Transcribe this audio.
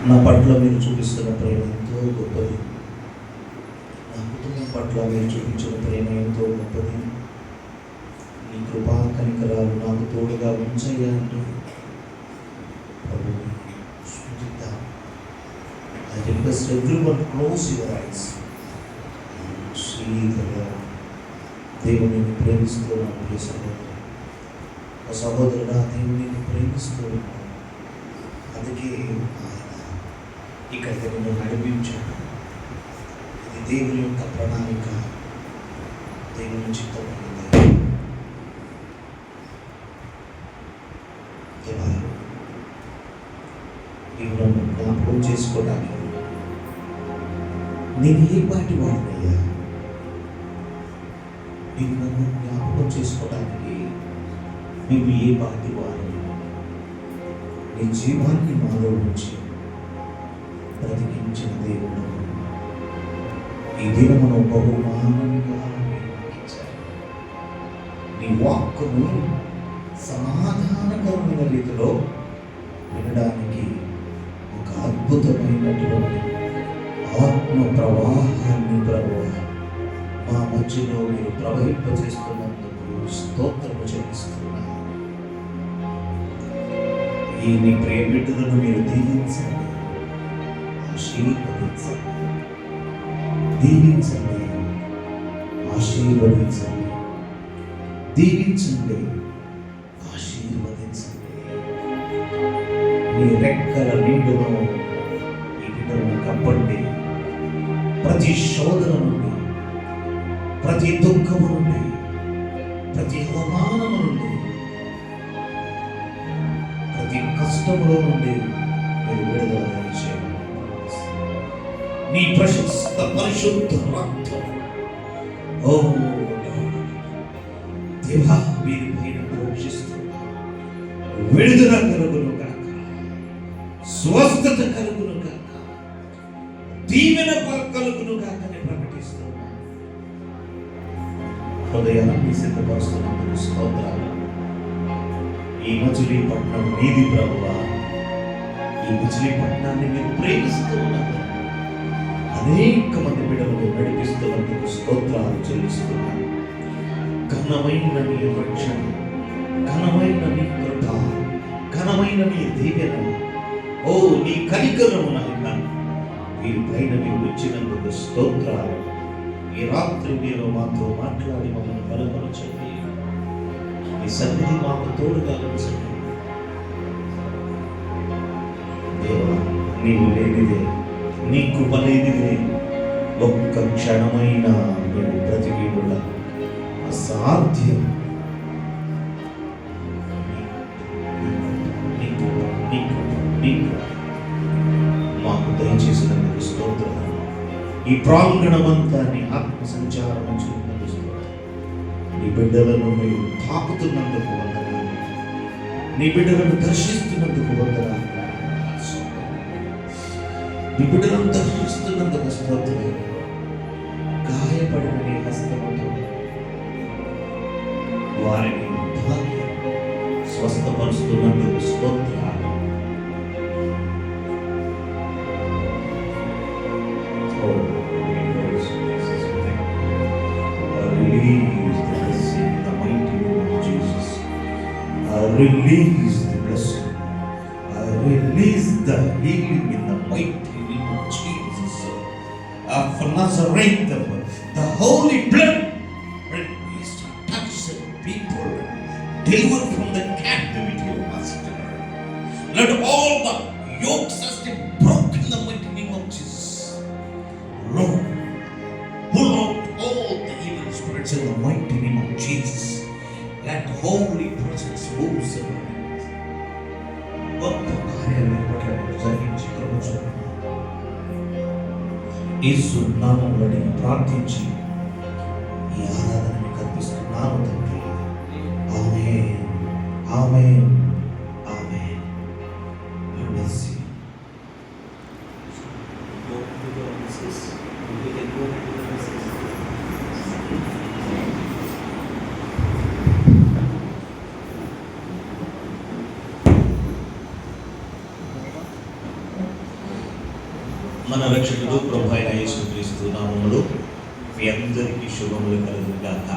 నా పట్ల మీరు చూపిస్తున్న ప్రేమ ఎంతో గొప్పది. నా కుటుంబం పట్ల మీరు చూపించిన ప్రేమ ఎంతో గొప్పది. నీ కృపా కనికరాలు నాకు తోడుగా ఉంచయ్యా అంటూ ప్రభువుని స్తుతిద్దాం. I request everyone to close your eyes and see the Lord. దేవుని ప్రేమిస్తున్నాను ప్రియ సహోదరు, ఆ సహోదరుడా, దేవుని ప్రేమిస్తూ ఉన్నాను. అందుకే ఆయన ఇక్కడికి నిన్ను నడిపించాడు. ఇది దేవుని యొక్క ప్రణాళిక, దేవుని చిత్తమైనది. దేవా, నీవు నన్ను జ్ఞాపకం చేసుకోవడానికి నేను ఏ పాటి వాడినయ్యా? నీవు నన్ను జ్ఞాపకం చేసుకోవడానికి నీవు ఏ పాటి వాడు? నీ జీవాన్ని మాలో ఉంచి బ్రతికించిన దేవుడు ఈ దినమును బహుమానంగా ఇచ్చారు. నీ వాక్కును సమాధానకరమైన రీతిలో వినడానికి ఒక అద్భుతమైనటువంటి ఆత్మ ప్రవాహాన్ని ప్రభువా మా మధ్యలో మీరు ప్రవహింపజేస్తున్నందుకు స్తోత్రము చెల్లిస్తున్నాను. ఈ నీ ప్రియ బిడ్డలను మీరు దీవించండి, ఆశీర్వదించండి, దీవించండి, ఆశీర్వదించండి, దీవించండి, ఆశీర్వదించండి. మీ రెక్కల నీడను ఈ బిడ్డలను కప్పండి. ప్రతి శోధన నుండి, ప్రతి దుఃఖము నుండి, ప్రతి అవమానము నుండి, ప్రతి కష్టములో నుండి మీరు విడుదల దయచేయండి. నీ ప్రశస్త పరిశుద్ధ రక్తం ఓ దేవా మీరు పైన ప్రోక్షిస్తున్నా. విడుదల కలుగును కాక, స్వస్థత కలుగును కాక, దీవెన కలుగును కాక ప్రకటిస్తున్నా. హృదయాన్ని సిద్ధపరుస్తున్నందుకు స్తోత్రాలు. ఈ మచిలీపట్నం నీది ప్రభువా, ఈ మచిలీపట్నాన్ని మీరు ప్రేమిస్తూ ఉన్నారు. అనేక మంది బిడ్డలను నడిపిస్తున్నందుకు స్తోత్రాలు చెల్లిస్తున్నారు. ఘనమైన నీ రక్షణ, ఘనమైన నీ కృప, ఘనమైన నీ దీవెన, ఓ నీ కనికరము నాయన వీరి పైన మీరు వచ్చినందుకు స్తోత్రాలు. ఈ రాత్రి మీరు మాతో మాట్లాడి మమ్మల్ని బలపరచండి. మీ సన్నిధి మాకు తోడుగా ఉంచండి. దేవా, నీవు లేనిదే, నీ కృప లేనిదే ఒక్క క్షణమైనా మేము బ్రతికి ఉండ అసాధ్యం. మాకు దయచేసినందుకు స్తోత్రాలు. ఈ ప్రాంగణమంతా నీ ఆత్మ సంచారం చూపిస్తున్నారు. నీ బిడ్డలను మీరు తాకుతున్నందుకు వందనాలు. నీ బిడ్డలను దర్శిస్తున్నందుకు వందనాలు. నీ బిడ్డలను దర్శిస్తున్నందుకు స్తోత్రాలు. గాయపడిన నీ హస్తముతో వారిని తాకి స్వస్థపరుస్తున్నందుకు స్తోత్రాలు. Release the blessing. Release the healing in the mighty name of Jesus. Of Nazareth, the holy blood release to touch the people, deliver from the captivity of Master. Let all the yokes has been broken in the mighty name of Jesus. Lord, pull out all the evil spirits in the mighty name of Jesus. Let the holy presence move around. గొప్ప కార్యాలను పట్ల జరిగించి ప్రభుత్వం యేసు నామములో నేను ప్రార్థించి ఈ ఆరాధనని కల్పిస్తున్నాను తండ్రి. ఆమేన్, ఆమేన్, ఆమేన్. మన రక్షకుడు ప్రభు అయిన యేసుక్రీస్తు నామములో మీ అందరికీ శుభములు కలుగుగాక.